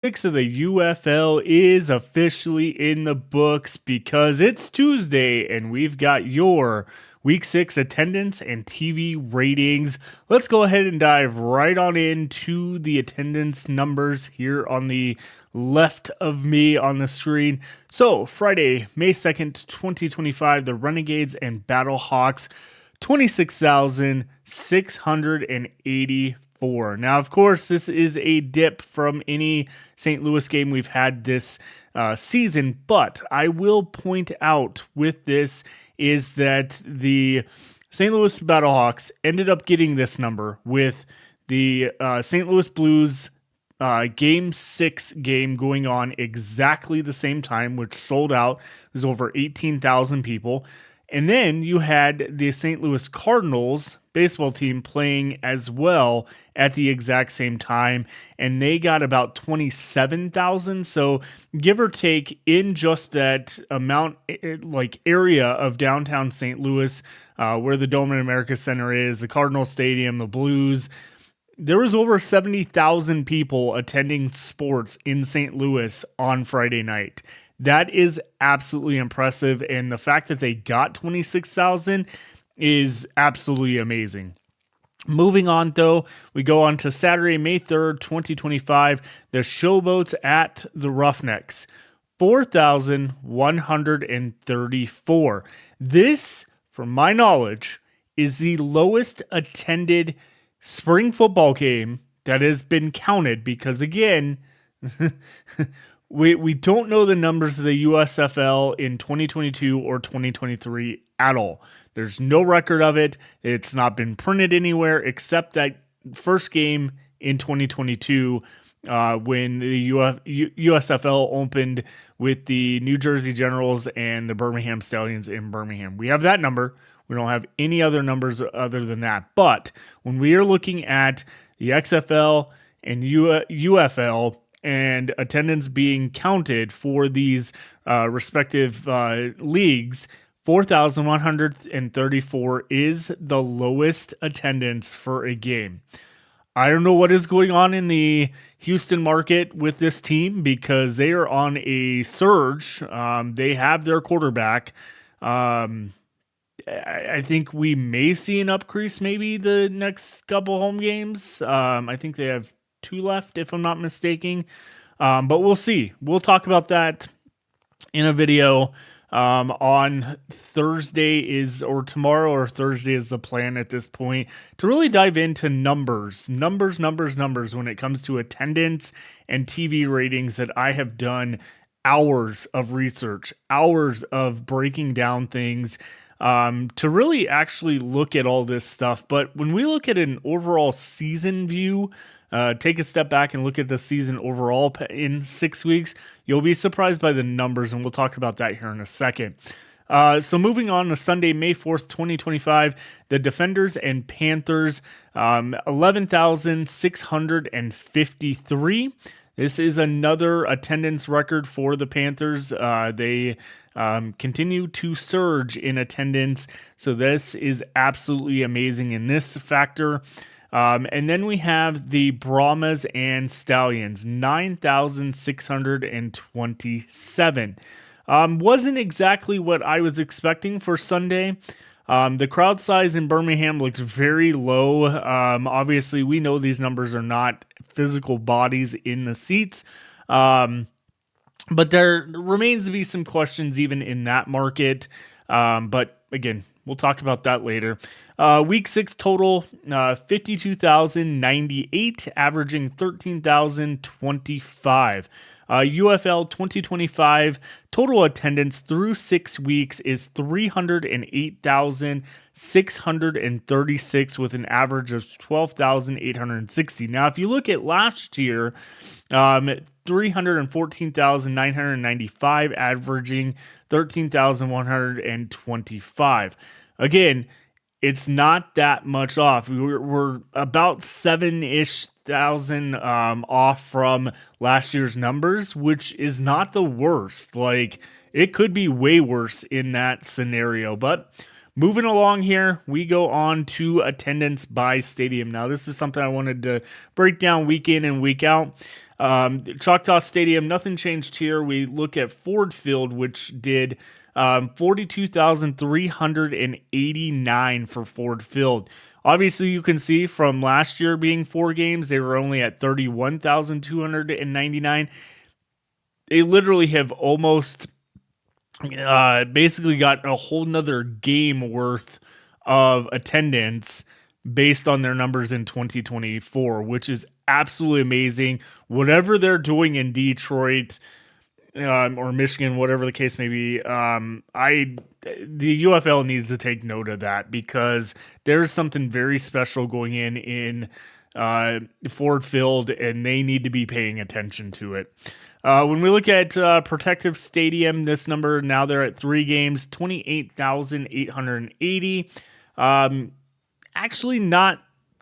Six of the UFL is officially in the books because it's Tuesday and we've got your week 6 attendance and TV ratings. Let's go ahead and dive right on into the attendance numbers here on the left of me on the screen. So, Friday, May 2nd, 2025, the Renegades and Battlehawks, 26,684. Now, of course, this is a dip from any St. Louis game we've had this season, but I will point out with this is that the St. Louis Battlehawks ended up getting this number with the St. Louis Blues Game 6 game going on exactly the same time, which sold out. It was over 18,000 people. And then you had the St. Louis Cardinals baseball team playing as well at the exact same time, and they got about 27,000. So give or take, in just that amount, like area of downtown St. Louis, where the Dome in America Center is, the Cardinal Stadium, the Blues, there was over 70,000 people attending sports in St. Louis on Friday night. That is absolutely impressive, and the fact that they got 26,000 is absolutely amazing. Moving on, though, we go on to Saturday, May 3rd, 2025, the Showboats at the Roughnecks, 4,134. This, from my knowledge, is the lowest attended spring football game that has been counted because, again, we don't know the numbers of the USFL in 2022 or 2023 at all. There's no record of it. It's not been printed anywhere except that first game in 2022 when the USFL opened with the New Jersey Generals and the Birmingham Stallions in Birmingham. We have that number. We don't have any other numbers other than that. But when we are looking at the XFL and UFL, and attendance being counted for these respective leagues, 4,134 is the lowest attendance for a game. I don't know what is going on in the Houston market with this team because they are on a surge. They have their quarterback. I think we may see an increase maybe the next couple home games. I think they have 2 left, if I'm not mistaken. But we'll see. We'll talk about that in a video on Thursday or tomorrow or Thursday is the plan at this point to really dive into numbers when it comes to attendance and TV ratings that I have done hours of research, hours of breaking down things to really actually look at all this stuff. But when we look at an overall season view, take a step back and look at the season overall in 6 weeks, you'll be surprised by the numbers, and we'll talk about that here in a second. So moving on to Sunday, May 4th, 2025, the Defenders and Panthers, 11,653. This is another attendance record for the Panthers. They continue to surge in attendance, so this is absolutely amazing in this factor. And then we have the Brahmas and Stallions, 9,627. Wasn't exactly what I was expecting for Sunday. The crowd size in Birmingham looks very low. Obviously, we know these numbers are not physical bodies in the seats. But there remains to be some questions even in that market. But again, we'll talk about that later. Week 6 total, 52,098, averaging 13,025. UFL 2025 total attendance through 6 weeks is 308,636 with an average of 12,860. Now, if you look at last year, 314,995, averaging 13,125. Again, it's not that much off. We're about 7-ish thousand off from last year's numbers, which is not the worst. Like, it could be way worse in that scenario. But moving along here, we go on to attendance by stadium. Now, this is something I wanted to break down week in and week out. Choctaw Stadium, nothing changed here. We look at Ford Field, which did 42,389 for Ford Field. Obviously, you can see from last year being 4 games, they were only at 31,299. They literally have almost basically got a whole nother game worth of attendance based on their numbers in 2024, which is absolutely amazing. Whatever they're doing in Detroit, or Michigan, whatever the case may be, the UFL needs to take note of that, because there's something very special going in Ford Field, and they need to be paying attention to it. When we look at Protective Stadium, this number, now they're at 3 games, 28,880. Actually not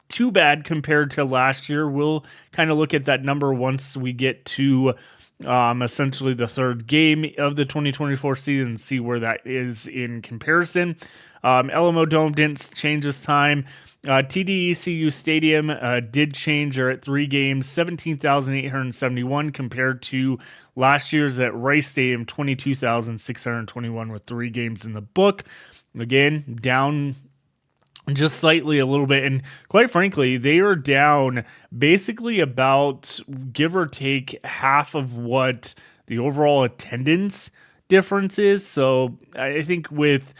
too bad compared to last year. We'll kind of look at that number once we get to essentially the 3rd game of the 2024 season and see where that is in comparison. Alamo Dome didn't change this time. TDECU Stadium did change. They're at 3 games, 17,871 compared to last year's at Rice Stadium, 22,621 with 3 games in the book. Again, down just slightly a little bit, and quite frankly, they are down basically about, give or take, half of what the overall attendance difference is. So I think with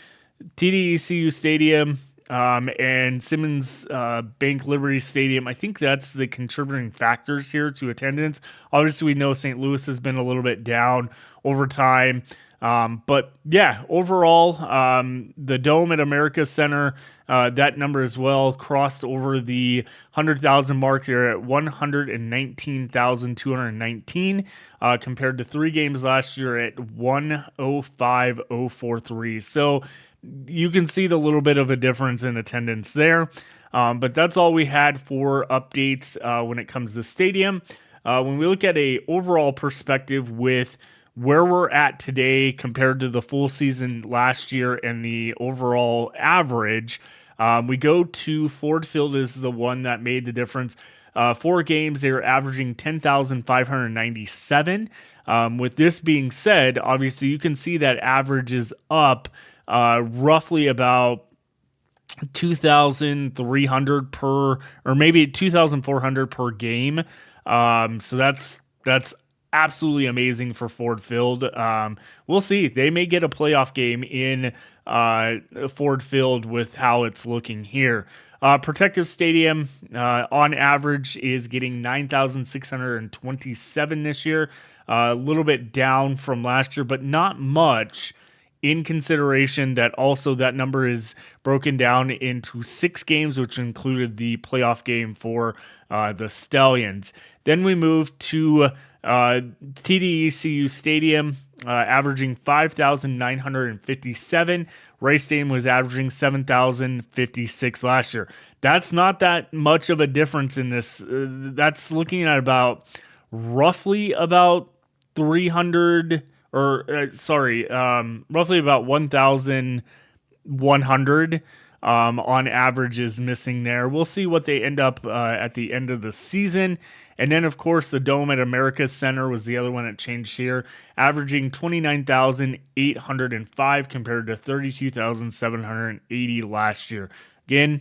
TDECU Stadium and Simmons Bank Liberty Stadium, I think that's the contributing factors here to attendance. Obviously, we know St. Louis has been a little bit down over time. But yeah, overall, the Dome at America Center, that number as well crossed over the 100,000 mark. They're at 119,219, compared to 3 games last year at 105,043. So you can see the little bit of a difference in attendance there. But that's all we had for updates when it comes to stadium. When we look at a overall perspective with where we're at today compared to the full season last year and the overall average, we go to Ford Field is the one that made the difference. 4 games, they were averaging 10,597. With this being said, obviously you can see that average is up roughly about 2,300 per, or maybe 2,400 per game. So that's absolutely amazing for Ford Field. We'll see. They may get a playoff game in Ford Field with how it's looking here. Protective Stadium, on average, is getting 9,627 this year. A little bit down from last year, but not much, in consideration that also that number is broken down into 6 games, which included the playoff game for the Stallions. Then we move to TDECU Stadium, averaging 5,957. Rice Stadium was averaging 7,056 last year. That's not that much of a difference in this. That's looking at roughly about 300, roughly about 1,100 on average is missing there. We'll see what they end up at the end of the season. And then, of course, the Dome at America Center was the other one that changed here, averaging 29,805 compared to 32,780 last year. Again,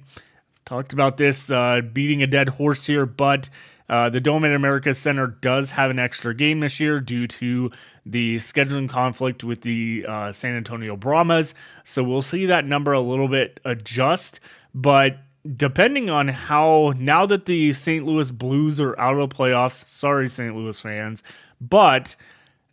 talked about this beating a dead horse here, but the Dome at America Center does have an extra game this year due to the scheduling conflict with the San Antonio Brahmas. So we'll see that number a little bit adjust, but depending on how, now that the St. Louis Blues are out of the playoffs, sorry St. Louis fans, but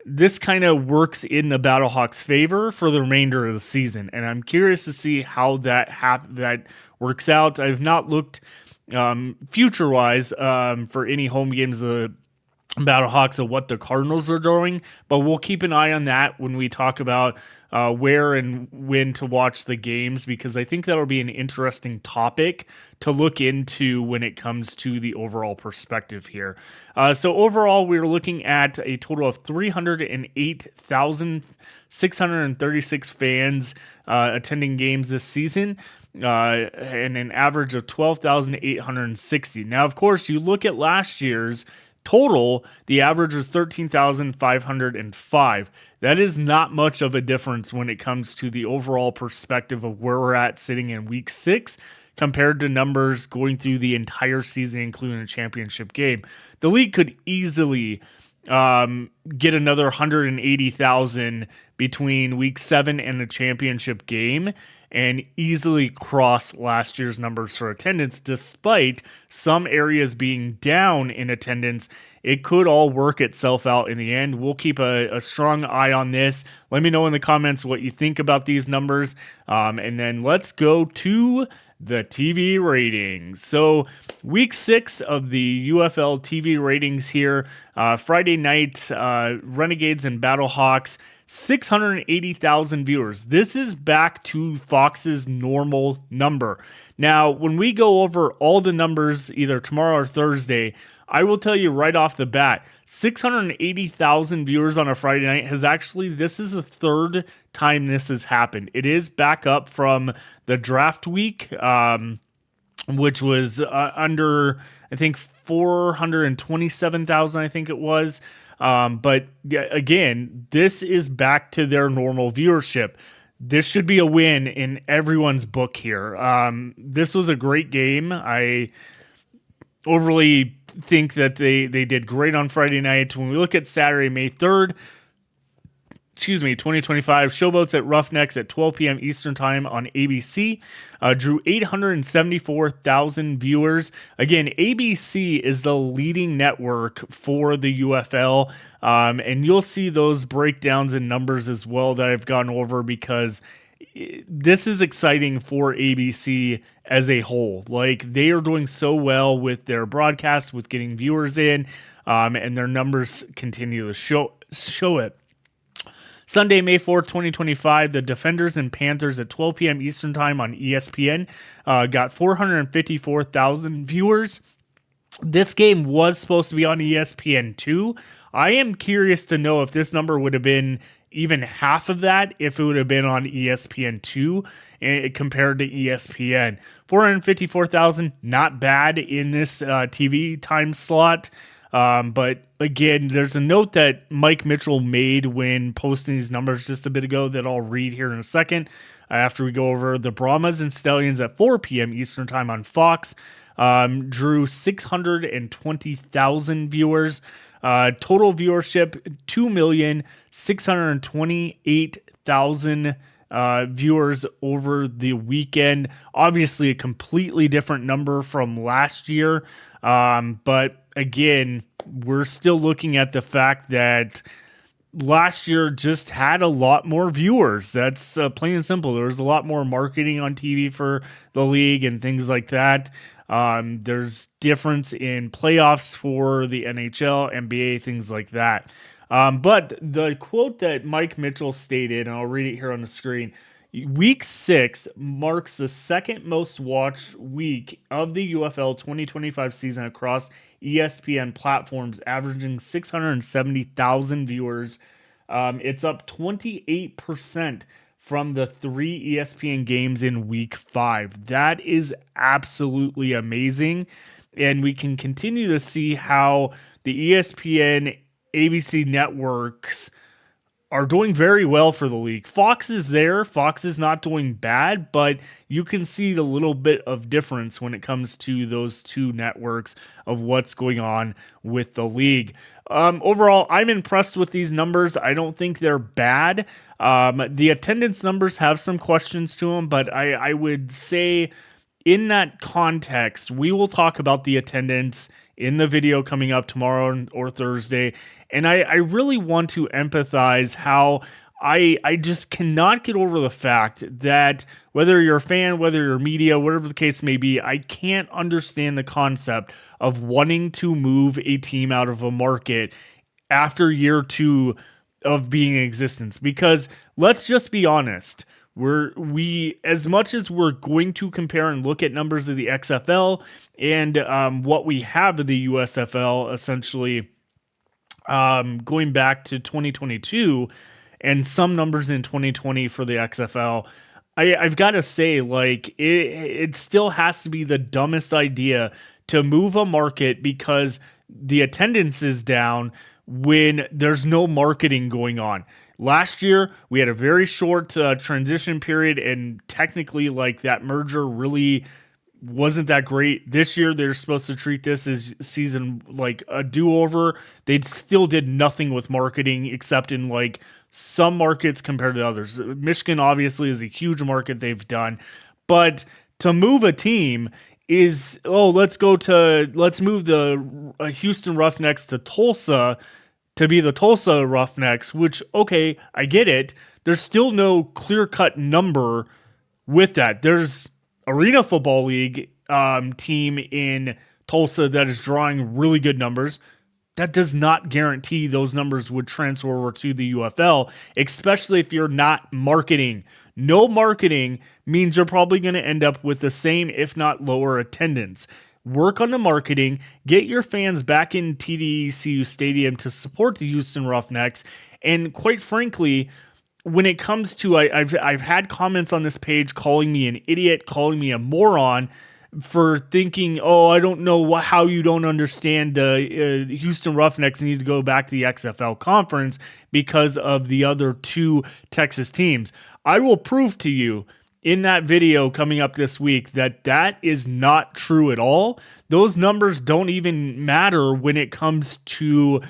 this kind of works in the Battlehawks' favor for the remainder of the season, and I'm curious to see how that works out. I've not looked future-wise for any home games of the Battlehawks of what the Cardinals are doing, but we'll keep an eye on that when we talk about where and when to watch the games, because I think that'll be an interesting topic to look into when it comes to the overall perspective here. So overall, we're looking at a total of 308,636 fans attending games this season, and an average of 12,860. Now, of course, you look at last year's Total, the average was 13,505. That is not much of a difference when it comes to the overall perspective of where we're at sitting in week 6 compared to numbers going through the entire season, including a championship game. The league could easily get another 180,000 between week 7 and the championship game and easily cross last year's numbers for attendance, despite some areas being down in attendance. It could all work itself out in the end. We'll keep a strong eye on this. Let me know in the comments what you think about these numbers. And then let's go to the TV ratings. So week 6 of the UFL TV ratings here. Friday night, Renegades and Battlehawks, 680,000 viewers. This is back to Fox's normal number. Now, when we go over all the numbers either tomorrow or Thursday, I will tell you right off the bat, 680,000 viewers on a Friday night this is the third time this has happened. It is back up from the draft week, which was under, I think, 427,000, I think it was. But again, this is back to their normal viewership. This should be a win in everyone's book here. This was a great game. I overly think that they did great on Friday night. When we look at Saturday, May 3rd, 2025, Showboats at Roughnecks at 12 p.m. Eastern Time on ABC. Drew 874,000 viewers. Again, ABC is the leading network for the UFL, and you'll see those breakdowns and numbers as well that I've gone over because this is exciting for ABC as a whole. Like, they are doing so well with their broadcast, with getting viewers in, and their numbers continue to show it. Sunday, May 4th, 2025, the Defenders and Panthers at 12 p.m. Eastern Time on ESPN got 454,000 viewers. This game was supposed to be on ESPN2. I am curious to know if this number would have been even half of that if it would have been on ESPN2 compared to ESPN. 454,000, not bad in this TV time slot. But again, there's a note that Mike Mitchell made when posting these numbers just a bit ago that I'll read here in a second. After we go over the Brahmas and Stallions at 4 p.m. Eastern Time on Fox, drew 620,000 viewers. Total viewership, 2,628,000 viewers over the weekend. Obviously, a completely different number from last year. But again, we're still looking at the fact that last year just had a lot more viewers. That's plain and simple. There was a lot more marketing on TV for the league and things like that. There's difference in playoffs for the NHL, NBA, things like that. But the quote that Mike Mitchell stated, and I'll read it here on the screen, Week 6 marks the second most watched week of the UFL 2025 season across ESPN platforms, averaging 670,000 viewers. It's up 28% from the 3 ESPN games in Week 5. That is absolutely amazing. And we can continue to see how the ESPN, ABC networks are doing very well for the league. Fox is there. Fox is not doing bad, but you can see the little bit of difference when it comes to those two networks of what's going on with the league. Overall, I'm impressed with these numbers. I don't think they're bad. The attendance numbers have some questions to them, but I would say in that context, we will talk about the attendance in the video coming up tomorrow or Thursday. And I really want to empathize how I just cannot get over the fact that whether you're a fan, whether you're media, whatever the case may be, I can't understand the concept of wanting to move a team out of a market after year 2 of being in existence. Because let's just be honest, we as much as we're going to compare and look at numbers of the XFL and what we have of the USFL, essentially going back to 2022 and some numbers in 2020 for the XFL, I've got to say, like, it still has to be the dumbest idea to move a market because the attendance is down when there's no marketing going on. Last year, we had a very short transition period, and technically, like, that merger really wasn't that great. This year, they're supposed to treat this as season like a do-over. They still did nothing with marketing except in like some markets compared to others. Michigan obviously is a huge market they've done, but to move a team is, oh, let's move the Houston Roughnecks to Tulsa to be the Tulsa Roughnecks, which, okay, I get it. There's still no clear-cut number with that. There's Arena Football League team in Tulsa that is drawing really good numbers. That does not guarantee those numbers would transfer over to the UFL, especially if you're not marketing. No marketing means you're probably going to end up with the same, if not lower, attendance. Work on the marketing, get your fans back in TDECU Stadium to support the Houston Roughnecks, and quite frankly, when it comes to, I've had comments on this page calling me an idiot, calling me a moron for thinking, oh, I don't know how you don't understand the Houston Roughnecks need to go back to the XFL conference because of the other two Texas teams. I will prove to you in that video coming up this week that that is not true at all. Those numbers don't even matter when it comes to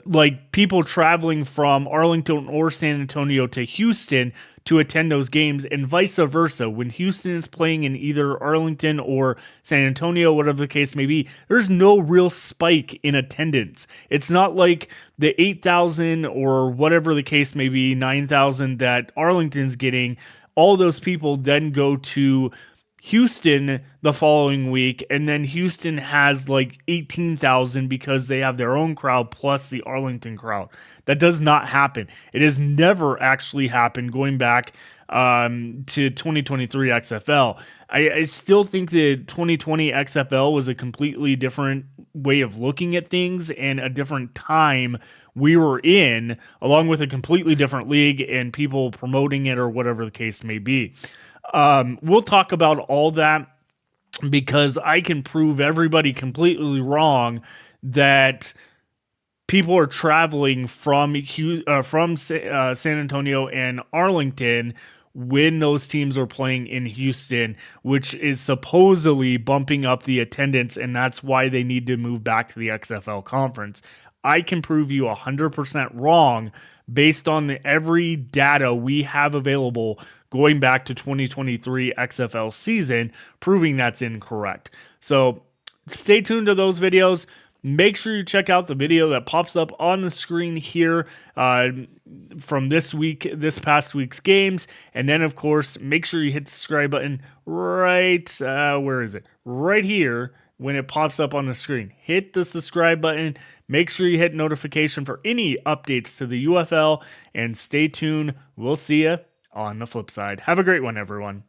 like people traveling from Arlington or San Antonio to Houston to attend those games, and vice versa. When Houston is playing in either Arlington or San Antonio, whatever the case may be, there's no real spike in attendance. It's not like the 8,000 or whatever the case may be, 9,000 that Arlington's getting. All those people then go to Houston the following week, and then Houston has like 18,000 because they have their own crowd plus the Arlington crowd. That does not happen. It has never actually happened going back to 2023 XFL. I still think the 2020 XFL was a completely different way of looking at things and a different time we were in, along with a completely different league and people promoting it or whatever the case may be. We'll talk about all that because I can prove everybody completely wrong that people are traveling from San Antonio and Arlington when those teams are playing in Houston, which is supposedly bumping up the attendance, and that's why they need to move back to the XFL conference. I can prove you 100% wrong based on every data we have available going back to 2023 XFL season, proving that's incorrect. So stay tuned to those videos. Make sure you check out the video that pops up on the screen here from this past week's games. And then, of course, make sure you hit the subscribe button right, where is it? Right here when it pops up on the screen. Hit the subscribe button. Make sure you hit notification for any updates to the UFL. And stay tuned. We'll see you on the flip side. Have a great one, everyone.